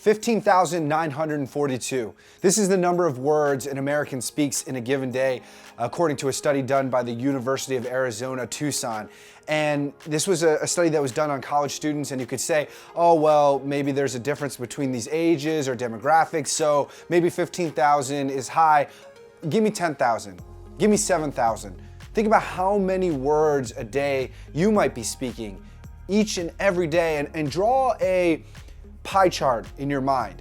15,942. This is the number of words an American speaks in a given day, according to a study done by the University of Arizona, Tucson. And this was a study that was done on college students, and you could say, oh, well, maybe there's a difference between these ages or demographics, so maybe 15,000 is high. Give me 10,000. Give me 7,000. Think about how many words a day you might be speaking each and every day, and draw a pie chart in your mind.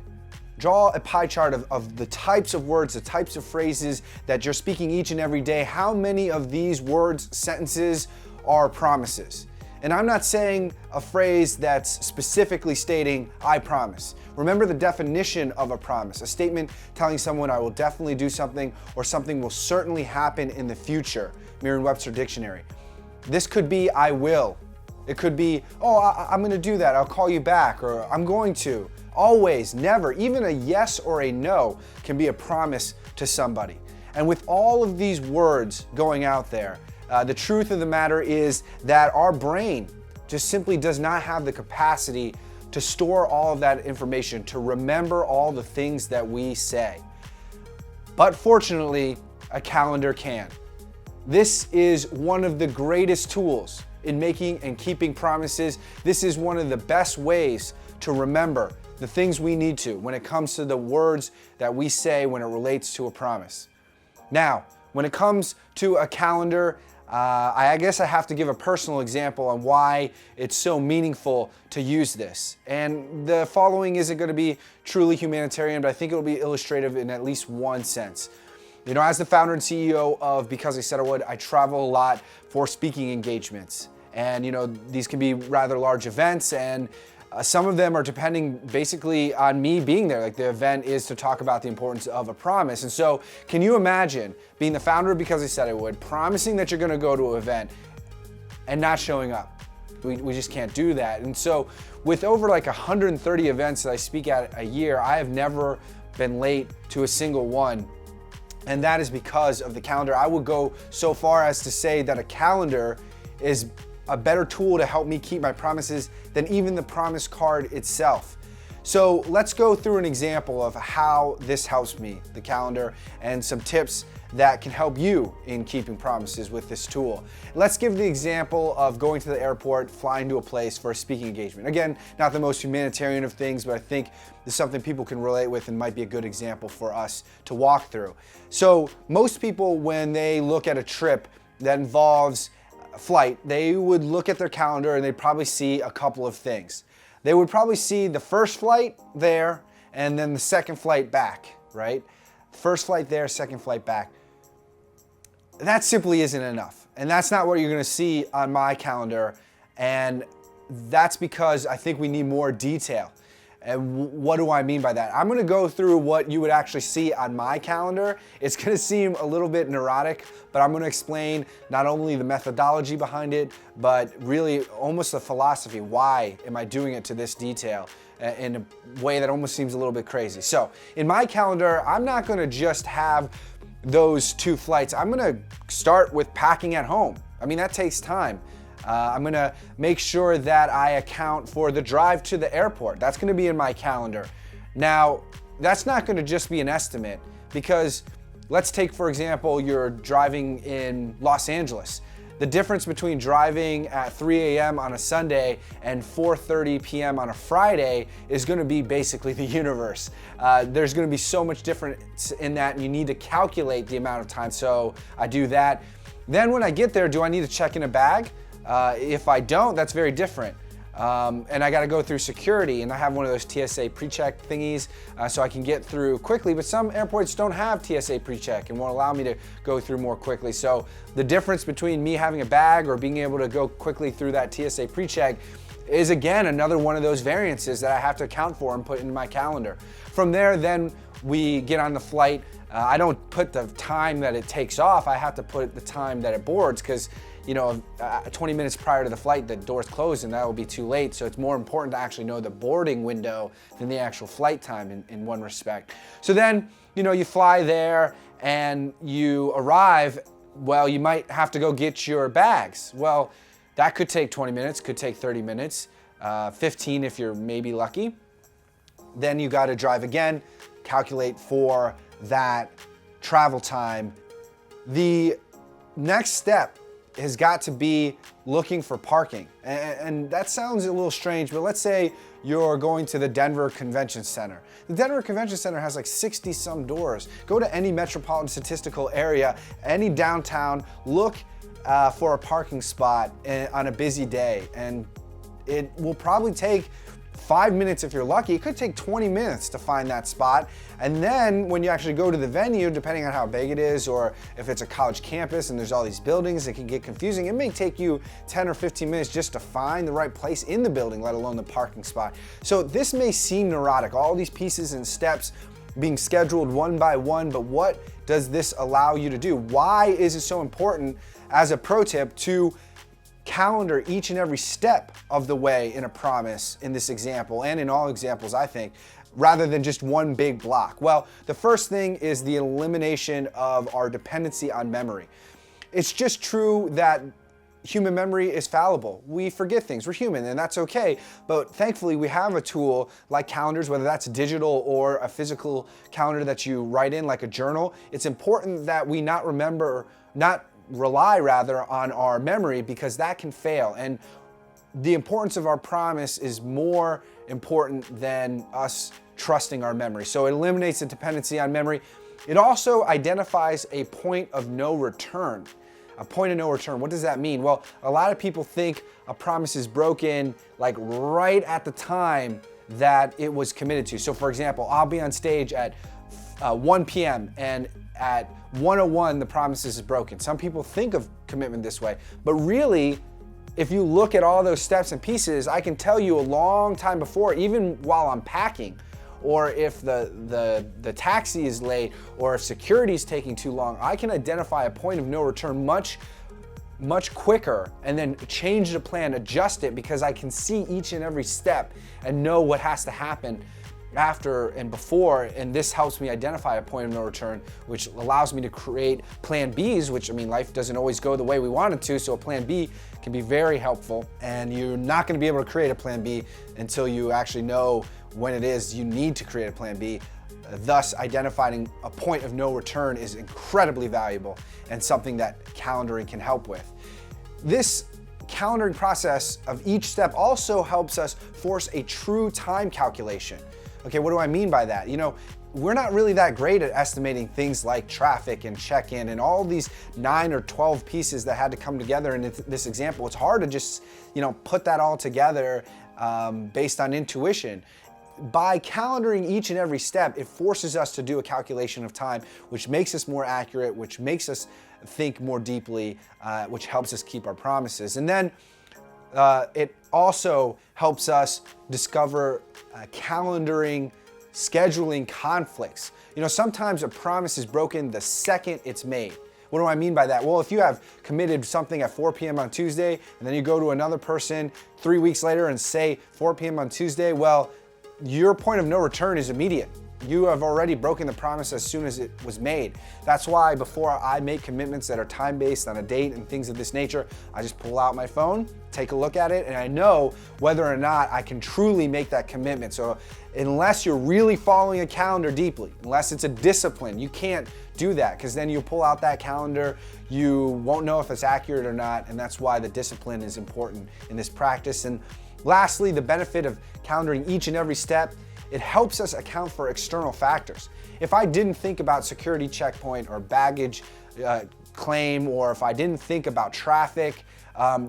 Draw a pie chart of the types of words, the types of phrases that you're speaking each and every day. How many of these words, sentences are promises? And I'm not saying a phrase that's specifically stating, I promise. Remember the definition of a promise, a statement telling someone I will definitely do something or something will certainly happen in the future, Merriam-Webster Dictionary. This could be I will. It could be, oh, I'm gonna do that, I'll call you back, or I'm going to. Always, never, even a yes or a no can be a promise to somebody. And with all of these words going out there, the truth of the matter is that our brain just simply does not have the capacity to store all of that information, to remember all the things that we say. But fortunately, a calendar can. This is one of the greatest tools in making and keeping promises. This is one of the best ways to remember the things we need to when it comes to the words that we say when it relates to a promise. Now, when it comes to a calendar, I guess I have to give a personal example on why it's so meaningful to use this. And the following isn't going to be truly humanitarian, but I think it'll be illustrative in at least one sense. You know, as the founder and CEO of Because I Said I Would, I travel a lot for speaking engagements. And you know, these can be rather large events, and some of them are depending basically on me being there. Like the event is to talk about the importance of a promise. And so can you imagine being the founder of Because I Said I Would, promising that you're gonna go to an event and not showing up? We just can't do that. And so with over like 130 events that I speak at a year, I have never been late to a single one. And that is because of the calendar. I would go so far as to say that a calendar is a better tool to help me keep my promises than even the promise card itself. So let's go through an example of how this helps me, the calendar, and some tips that can help you in keeping promises with this tool. Let's give the example of going to the airport, flying to a place for a speaking engagement. Again, not the most humanitarian of things, but I think this is something people can relate with and might be a good example for us to walk through. So most people, when they look at a trip that involves flight, they would look at their calendar and they'd probably see a couple of things. They would probably see the first flight there and then the second flight back, right? First flight there, second flight back. That simply isn't enough. And that's not what you're gonna see on my calendar. And that's because I think we need more detail. And what do I mean by that? I'm gonna go through what you would actually see on my calendar. It's gonna seem a little bit neurotic, but I'm gonna explain not only the methodology behind it, but really almost the philosophy. Why am I doing it to this detail in a way that almost seems a little bit crazy? So in my calendar, I'm not gonna just have those two flights. I'm gonna start with packing at home. I mean, that takes time. I'm gonna make sure that I account for the drive to the airport. That's gonna be in my calendar. Now, that's not gonna just be an estimate, because let's take, for example, you're driving in Los Angeles. The difference between driving at 3 a.m. on a Sunday and 4:30 p.m. on a Friday is gonna be basically the universe. There's gonna be so much difference in that, and you need to calculate the amount of time, so I do that. Then when I get there, do I need to check in a bag? If I don't, that's very different. And I gotta go through security, and I have one of those TSA pre-check thingies so I can get through quickly, but some airports don't have TSA pre-check and won't allow me to go through more quickly. So the difference between me having a bag or being able to go quickly through that TSA pre-check is, again, another one of those variances that I have to account for and put into my calendar. From there, then we get on the flight. I don't put the time that it takes off, I have to put the time that it boards, because 20 minutes prior to the flight, the doors close and that will be too late. So it's more important to actually know the boarding window than the actual flight time in one respect. So then, you fly there and you arrive. Well, you might have to go get your bags. Well, that could take 20 minutes, could take 30 minutes, 15 if you're maybe lucky. then you got to drive again, calculate for that travel time. The next step has got to be looking for parking. And that sounds a little strange, but let's say you're going to the Denver Convention Center. The Denver Convention Center has like 60 some doors. Go to any metropolitan statistical area, any downtown, look for a parking spot on a busy day. And it will probably take 5 minutes if you're lucky. It could take 20 minutes to find that spot. And then when you actually go to the venue, depending on how big it is, or if it's a college campus and there's all these buildings, it can get confusing. It may take you 10 or 15 minutes just to find the right place in the building, let alone the parking spot. So this may seem neurotic, all these pieces and steps being scheduled one by one, but what does this allow you to do? Why is it so important, as a pro tip, to calendar each and every step of the way in a promise in this example, and in all examples, I think, rather than just one big block? Well, the first thing is the elimination of our dependency on memory. It's just true that human memory is fallible. We forget things, we're human, and that's okay. But thankfully we have a tool like calendars, whether that's digital or a physical calendar that you write in like a journal. It's important that we not rely on our memory, because that can fail. And the importance of our promise is more important than us trusting our memory. So it eliminates the dependency on memory. It also identifies a point of no return. A point of no return. What does that mean? Well, a lot of people think a promise is broken like right at the time that it was committed to. So for example, I'll be on stage at 1 p.m. and at 1:01 the promise is broken. Some people think of commitment this way, but really, if you look at all those steps and pieces, I can tell you a long time before, even while I'm packing, or if the taxi is late, or if security is taking too long, I can identify a point of no return much quicker, and then change the plan, adjust it, because I can see each and every step and know what has to happen after and before, and this helps me identify a point of no return, which allows me to create plan Bs, which, I mean, life doesn't always go the way we want it to, so a plan B can be very helpful, and you're not going to be able to create a plan B until you actually know when it is you need to create a plan B. Thus, identifying a point of no return is incredibly valuable and something that calendaring can help with. This calendaring process of each step also helps us force a true time calculation. Okay, what do I mean by that? You know, we're not really that great at estimating things like traffic and check-in and all these 9 or 12 pieces that had to come together in this example. It's hard to just, put that all together based on intuition. By calendaring each and every step, it forces us to do a calculation of time, which makes us more accurate, which makes us think more deeply, which helps us keep our promises. And then it also helps us discover calendaring, scheduling conflicts. Sometimes a promise is broken the second it's made. What do I mean by that? Well, if you have committed something at 4 p.m. on Tuesday, and then you go to another person 3 weeks later and say 4 p.m. on Tuesday, well, your point of no return is immediate. You have already broken the promise as soon as it was made. That's why before I make commitments that are time-based on a date and things of this nature, I just pull out my phone, take a look at it, and I know whether or not I can truly make that commitment. So unless you're really following a calendar deeply, unless it's a discipline, you can't do that, because then you pull out that calendar, you won't know if it's accurate or not, and that's why the discipline is important in this practice. And lastly, the benefit of calendaring each and every step, it helps us account for external factors. If I didn't think about security checkpoint or baggage claim, or if I didn't think about traffic,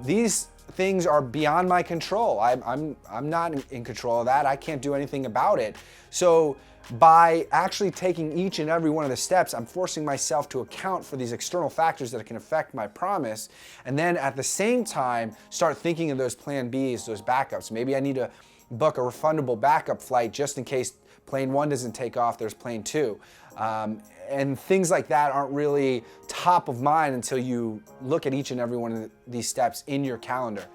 these things are beyond my control. I'm not in control of that. I can't do anything about it. So by actually taking each and every one of the steps, I'm forcing myself to account for these external factors that can affect my promise, and then at the same time start thinking of those plan Bs, those backups. Maybe I need to book a refundable backup flight just in case plane 1 doesn't take off, there's plane 2. And things like that aren't really top of mind until you look at each and every one of these steps in your calendar.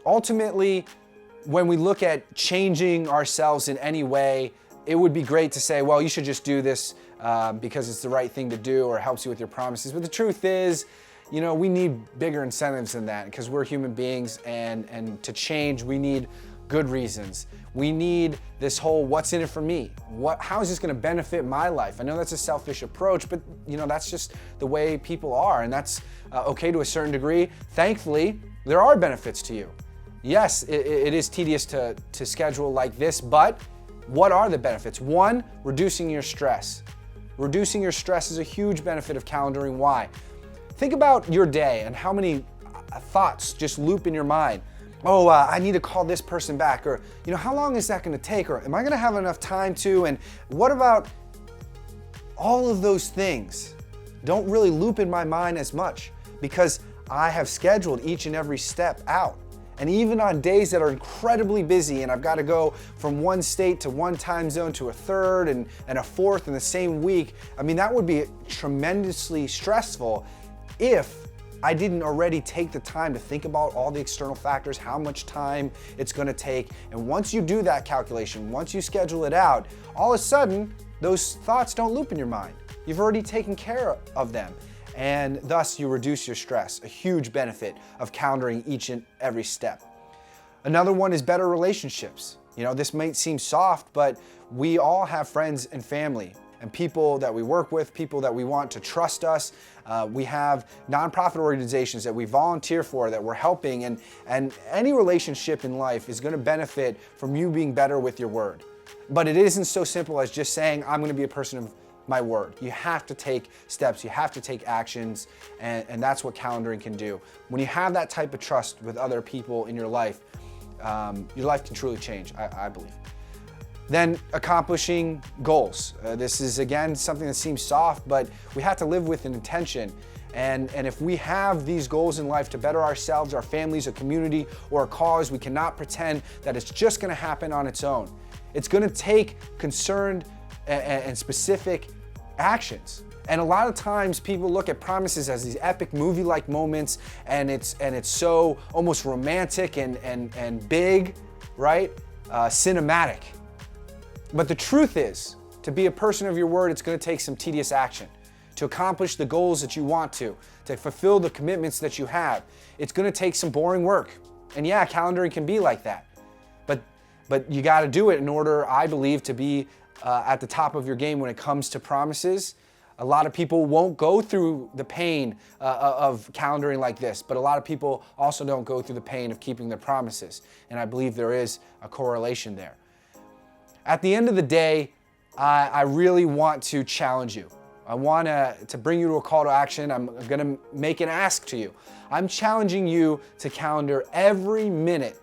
Ultimately, when we look at changing ourselves in any way, it would be great to say, well, you should just do this because it's the right thing to do or helps you with your promises. But the truth is, we need bigger incentives than that, because we're human beings, and to change, we need good reasons. We need this whole what's in it for me? How is this gonna benefit my life? I know that's a selfish approach, but that's just the way people are, and that's okay to a certain degree. Thankfully, there are benefits to you. Yes, it is tedious to schedule like this, but what are the benefits? One, reducing your stress. Reducing your stress is a huge benefit of calendaring. Why? Think about your day and how many thoughts just loop in your mind. Oh, I need to call this person back, or how long is that going to take, or am I going to have enough time to, and what about all of those things don't really loop in my mind as much because I have scheduled each and every step out. And even on days that are incredibly busy and I've got to go from one state to one time zone to a third and a fourth in the same week, that would be tremendously stressful if I didn't already take the time to think about all the external factors, how much time it's going to take. And once you do that calculation, once you schedule it out, all of a sudden, those thoughts don't loop in your mind. You've already taken care of them. And thus you reduce your stress, a huge benefit of calendaring each and every step. Another one is better relationships. This might seem soft, but we all have friends and family and people that we work with, people that we want to trust us. We have nonprofit organizations that we volunteer for, that we're helping, and any relationship in life is going to benefit from you being better with your word. But it isn't so simple as just saying, I'm going to be a person of my word. You have to take steps, you have to take actions, and that's what calendaring can do. When you have that type of trust with other people in your life can truly change, I believe. Then accomplishing goals. This is again something that seems soft, but we have to live with an intention. And if we have these goals in life to better ourselves, our families, a community, or a cause, we cannot pretend that it's just gonna happen on its own. It's gonna take concerned and specific actions. And a lot of times people look at promises as these epic movie-like moments, and it's so almost romantic and big, right? Cinematic. But the truth is, to be a person of your word, it's going to take some tedious action. To accomplish the goals that you want to fulfill the commitments that you have, it's going to take some boring work. And yeah, calendaring can be like that. But you got to do it in order, I believe, to be at the top of your game when it comes to promises. A lot of people won't go through the pain of calendaring like this, but a lot of people also don't go through the pain of keeping their promises. And I believe there is a correlation there. At the end of the day, I really want to challenge you. I want to bring you to a call to action. I'm going to make an ask to you. I'm challenging you to calendar every minute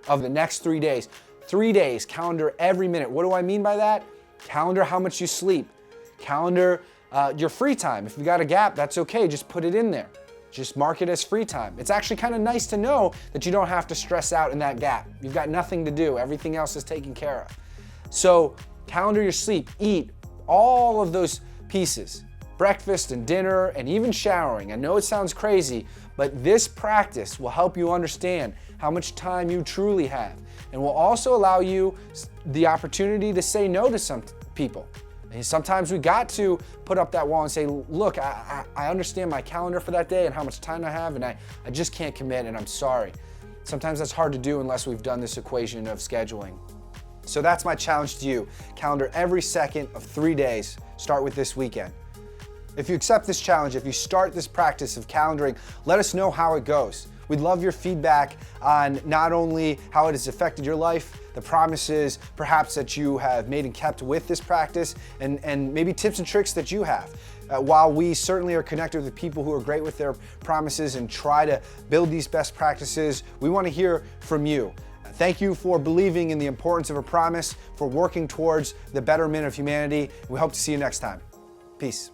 of the next 3 days. 3 days, calendar every minute. What do I mean by that? Calendar how much you sleep. Calendar your free time. If you got a gap, that's okay. Just put it in there. Just mark it as free time. It's actually kind of nice to know that you don't have to stress out in that gap. You've got nothing to do. Everything else is taken care of. So calendar your sleep, eat, all of those pieces. Breakfast and dinner and even showering. I know it sounds crazy, but this practice will help you understand how much time you truly have, and will also allow you the opportunity to say no to some people. And sometimes we got to put up that wall and say, look, I understand my calendar for that day and how much time I have, and I just can't commit, and I'm sorry. Sometimes that's hard to do unless we've done this equation of scheduling. So that's my challenge to you. Calendar every second of 3 days. Start with this weekend. If you accept this challenge, if you start this practice of calendaring, let us know how it goes. We'd love your feedback on not only how it has affected your life, the promises perhaps that you have made and kept with this practice, and maybe tips and tricks that you have. While we certainly are connected with people who are great with their promises and try to build these best practices, we want to hear from you. Thank you for believing in the importance of a promise, for working towards the betterment of humanity. We hope to see you next time. Peace.